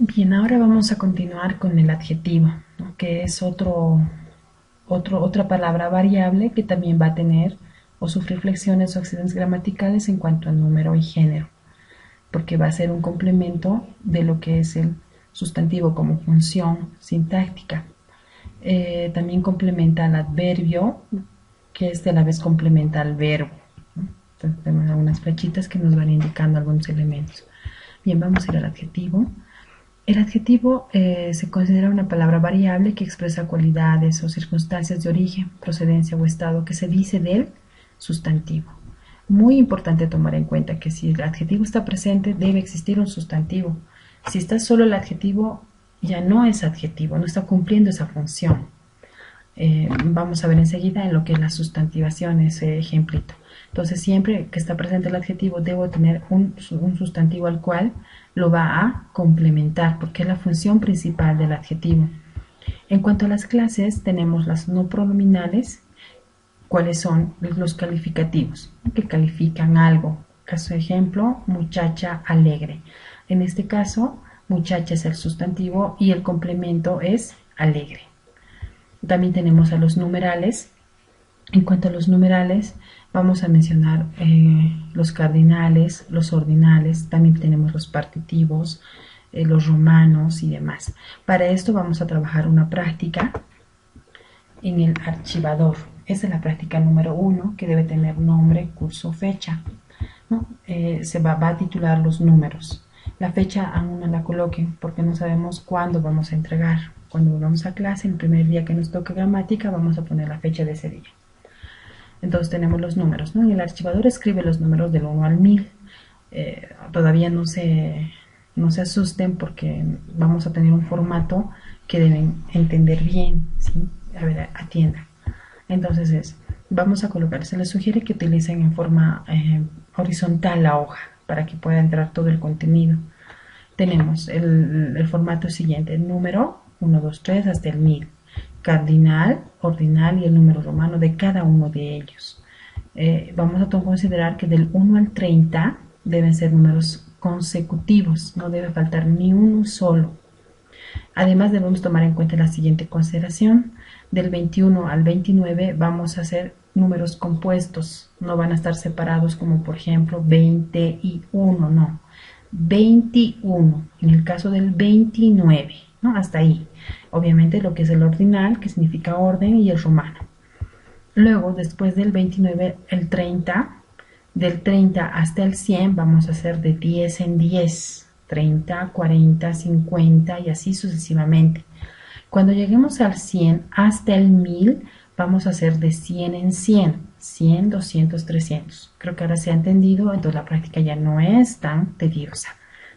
Bien, ahora vamos a continuar con el adjetivo, ¿no? Que es otra palabra variable que también va a tener o sufrir flexiones o accidentes gramaticales en cuanto a número y género, porque va a ser un complemento de lo que es el sustantivo como función sintáctica. También complementa al adverbio, que este a la vez complementa al verbo. Entonces, tenemos algunas flechitas que nos van indicando algunos elementos. Bien, vamos a ir al adjetivo. El adjetivo se considera una palabra variable que expresa cualidades o circunstancias de origen, procedencia o estado que se dice del sustantivo. Muy importante tomar en cuenta que si el adjetivo está presente, debe existir un sustantivo. Si está solo el adjetivo, ya no es adjetivo, no está cumpliendo esa función. Vamos a ver enseguida en lo que es la sustantivación, ese ejemplito. Entonces, siempre que está presente el adjetivo, debo tener un sustantivo al cual lo va a complementar, porque es la función principal del adjetivo. En cuanto a las clases, tenemos las no pronominales, cuáles son los calificativos, que califican algo. Caso ejemplo, muchacha alegre. En este caso, muchacha es el sustantivo y el complemento es alegre. También tenemos a los numerales. En cuanto a los numerales, vamos a mencionar los cardinales, los ordinales, también tenemos los partitivos, los romanos y demás. Para esto vamos a trabajar una práctica en el archivador. Esa es la práctica número 1, que debe tener nombre, curso, fecha, ¿no? Se va a titular los números. La fecha aún no la coloquen porque no sabemos cuándo vamos a entregar. Cuando volvamos a clase, el primer día que nos toque gramática, vamos a poner la fecha de ese día. Entonces tenemos los números, ¿no? Y el archivador escribe los números del 1 al 1000. Todavía no se asusten porque vamos a tener un formato que deben entender bien, ¿sí? A ver, atiendan. Entonces vamos a colocar, se les sugiere que utilicen en forma horizontal la hoja para que pueda entrar todo el contenido. Tenemos el formato siguiente, el número 1, 2, 3 hasta el 1000, cardinal, ordinal y el número romano de cada uno de ellos. Vamos a considerar que del 1 al 30 deben ser números consecutivos, no debe faltar ni uno solo. Además debemos tomar en cuenta la siguiente consideración: del 21 al 29 vamos a hacer números compuestos, no van a estar separados como por ejemplo 20 y 1, no, 21, en el caso del 29, ¿no? Hasta ahí. Obviamente lo que es el ordinal, que significa orden, y el romano. Luego, después del 29, el 30, del 30 hasta el 100 vamos a hacer de 10 en 10, 30, 40, 50 y así sucesivamente. Cuando lleguemos al 100 hasta el 1000 vamos a hacer de 100 en 100, 100, 200, 300. Creo que ahora se ha entendido, entonces la práctica ya no es tan tediosa,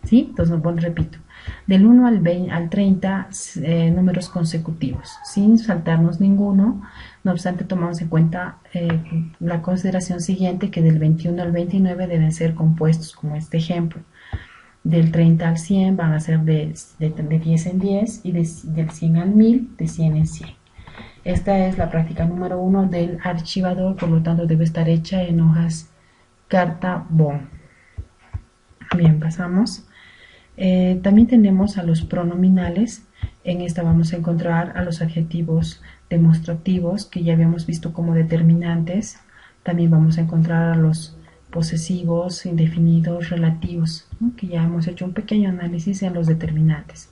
¿sí? Entonces, bueno, repito, del 1 al 20, al 30 números consecutivos, sin saltarnos ninguno. No obstante, tomamos en cuenta la consideración siguiente, que del 21 al 29 deben ser compuestos, como este ejemplo. Del 30 al 100 van a ser de 10 en 10 y del 100 al 1000 de 100 en 100. Esta es la práctica número 1 del archivador, por lo tanto debe estar hecha en hojas carta bond. Bien, pasamos. También tenemos a los pronominales. En esta vamos a encontrar a los adjetivos demostrativos, que ya habíamos visto como determinantes. También vamos a encontrar a los posesivos, indefinidos, relativos, ¿no? Que ya hemos hecho un pequeño análisis en los determinantes.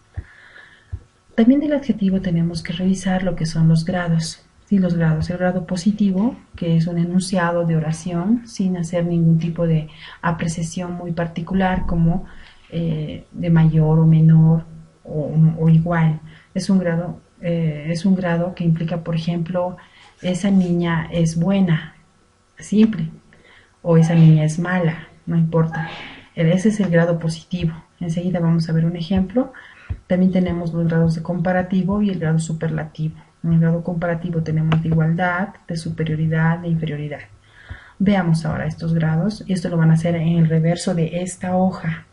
También del adjetivo tenemos que revisar lo que son los grados. Sí, los grados. El grado positivo, que es un enunciado de oración sin hacer ningún tipo de apreciación muy particular, como de mayor o menor o igual. Es un grado que implica, por ejemplo, esa niña es buena, simple, o esa niña es mala, no importa. Ese es el grado positivo. Enseguida vamos a ver un ejemplo. También tenemos los grados de comparativo y el grado superlativo. En el grado comparativo tenemos de igualdad, de superioridad, de inferioridad. Veamos ahora estos grados, y esto lo van a hacer en el reverso de esta hoja.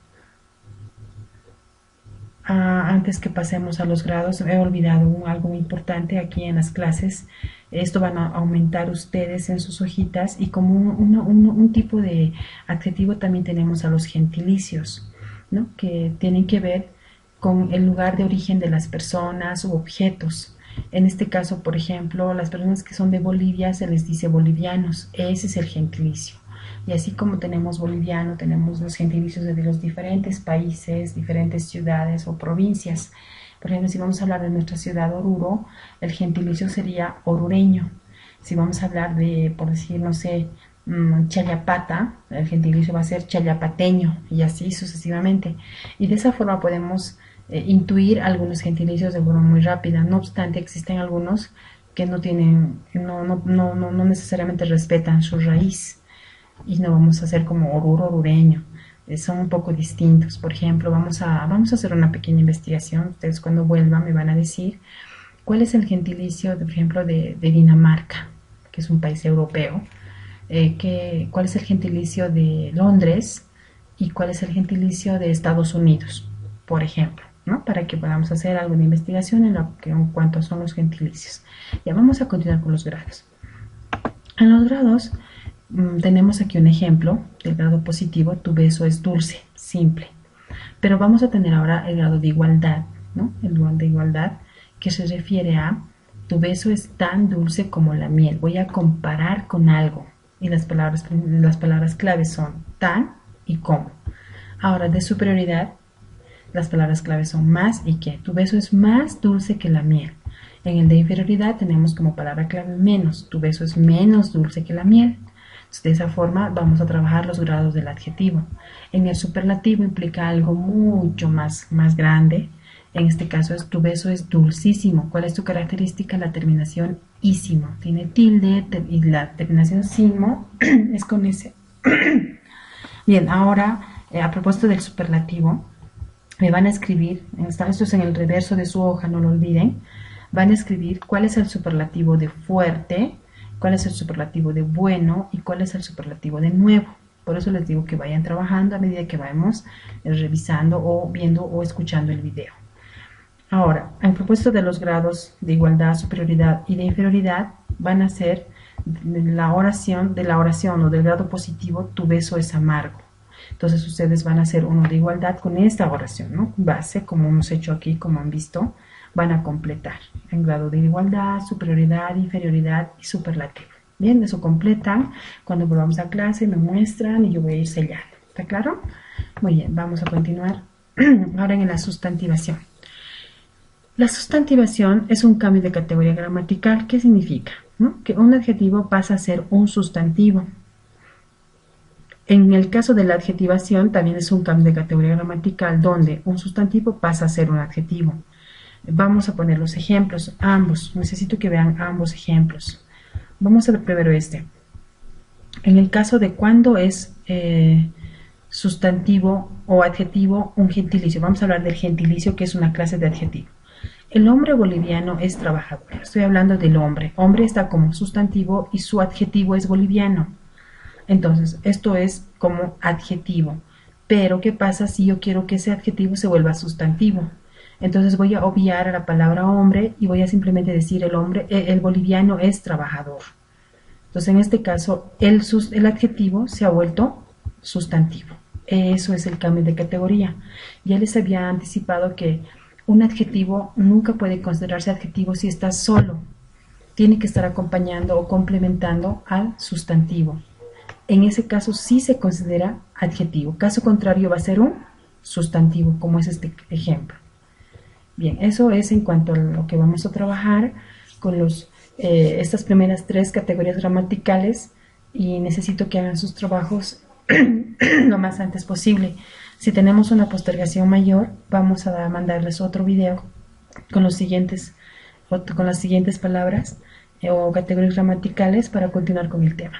Antes que pasemos a los grados, he olvidado algo muy importante aquí en las clases. Esto van a aumentar ustedes en sus hojitas, y como un tipo de adjetivo también tenemos a los gentilicios, ¿no? Que tienen que ver con el lugar de origen de las personas u objetos. En este caso, por ejemplo, las personas que son de Bolivia se les dice bolivianos. Ese es el gentilicio. Y así como tenemos boliviano, tenemos los gentilicios de los diferentes países, diferentes ciudades o provincias. Por ejemplo, si vamos a hablar de nuestra ciudad Oruro, el gentilicio sería orureño. Si vamos a hablar de, por decir, no sé, Chayapata, el gentilicio va a ser chayapateño y así sucesivamente. Y de esa forma podemos intuir algunos gentilicios de forma muy rápida. No obstante, existen algunos que no tienen, no necesariamente respetan su raíz y no vamos a hacer como Oruro, orureño. Son un poco distintos. Por ejemplo, vamos a hacer una pequeña investigación. Ustedes cuando vuelvan me van a decir cuál es el gentilicio, por ejemplo, de Dinamarca, que es un país europeo. Cuál es el gentilicio de Londres y cuál es el gentilicio de Estados Unidos, por ejemplo, ¿no? Para que podamos hacer alguna investigación en cuanto son los gentilicios. Ya vamos a continuar con los grados. En los grados tenemos aquí un ejemplo del grado positivo. Tu beso es dulce, simple. Pero vamos a tener ahora el grado de igualdad, ¿no? El grado de igualdad que se refiere a tu beso es tan dulce como la miel. Voy a comparar con algo. Y las palabras claves son tan y como. Ahora, de superioridad, las palabras claves son más y que. Tu beso es más dulce que la miel. En el de inferioridad tenemos como palabra clave menos. Tu beso es menos dulce que la miel. Entonces, de esa forma vamos a trabajar los grados del adjetivo. En el superlativo implica algo mucho más grande. En este caso, tu beso es dulcísimo. ¿Cuál es tu característica? La terminación ísimo. Tiene tilde y la terminación simo es con ese. Bien, ahora, a propósito del superlativo, me van a escribir, esto es en el reverso de su hoja, no lo olviden, van a escribir cuál es el superlativo de fuerte, cuál es el superlativo de bueno y cuál es el superlativo de nuevo. Por eso les digo que vayan trabajando a medida que vayamos revisando o viendo o escuchando el video. Ahora, en propósito de los grados de igualdad, superioridad y de inferioridad, van a ser la oración o del grado positivo, tu beso es amargo. Entonces ustedes van a hacer uno de igualdad con esta oración, ¿no? Base, como hemos hecho aquí, como han visto, van a completar en grado de igualdad, superioridad, inferioridad y superlativo. Bien, eso completan. Cuando volvamos a clase me muestran y yo voy a ir sellando. ¿Está claro? Muy bien, vamos a continuar ahora en la sustantivación. La sustantivación es un cambio de categoría gramatical. ¿Qué significa? ¿No? Que un adjetivo pasa a ser un sustantivo. En el caso de la adjetivación también es un cambio de categoría gramatical donde un sustantivo pasa a ser un adjetivo. Vamos a poner los ejemplos, ambos. Necesito que vean ambos ejemplos. Vamos a ver primero este. En el caso de cuando es sustantivo o adjetivo un gentilicio. Vamos a hablar del gentilicio, que es una clase de adjetivo. El hombre boliviano es trabajador. Estoy hablando del hombre. Hombre está como sustantivo y su adjetivo es boliviano. Entonces, esto es como adjetivo. Pero, ¿qué pasa si yo quiero que ese adjetivo se vuelva sustantivo? Entonces voy a obviar a la palabra hombre y voy a simplemente decir el boliviano es trabajador. Entonces, en este caso, el adjetivo se ha vuelto sustantivo. Eso es el cambio de categoría. Ya les había anticipado que un adjetivo nunca puede considerarse adjetivo si está solo. Tiene que estar acompañando o complementando al sustantivo. En ese caso sí se considera adjetivo. Caso contrario va a ser un sustantivo, como es este ejemplo. Bien, eso es en cuanto a lo que vamos a trabajar con estas primeras tres categorías gramaticales y necesito que hagan sus trabajos lo más antes posible. Si tenemos una postergación mayor, vamos a mandarles otro video con las siguientes palabras o categorías gramaticales para continuar con el tema.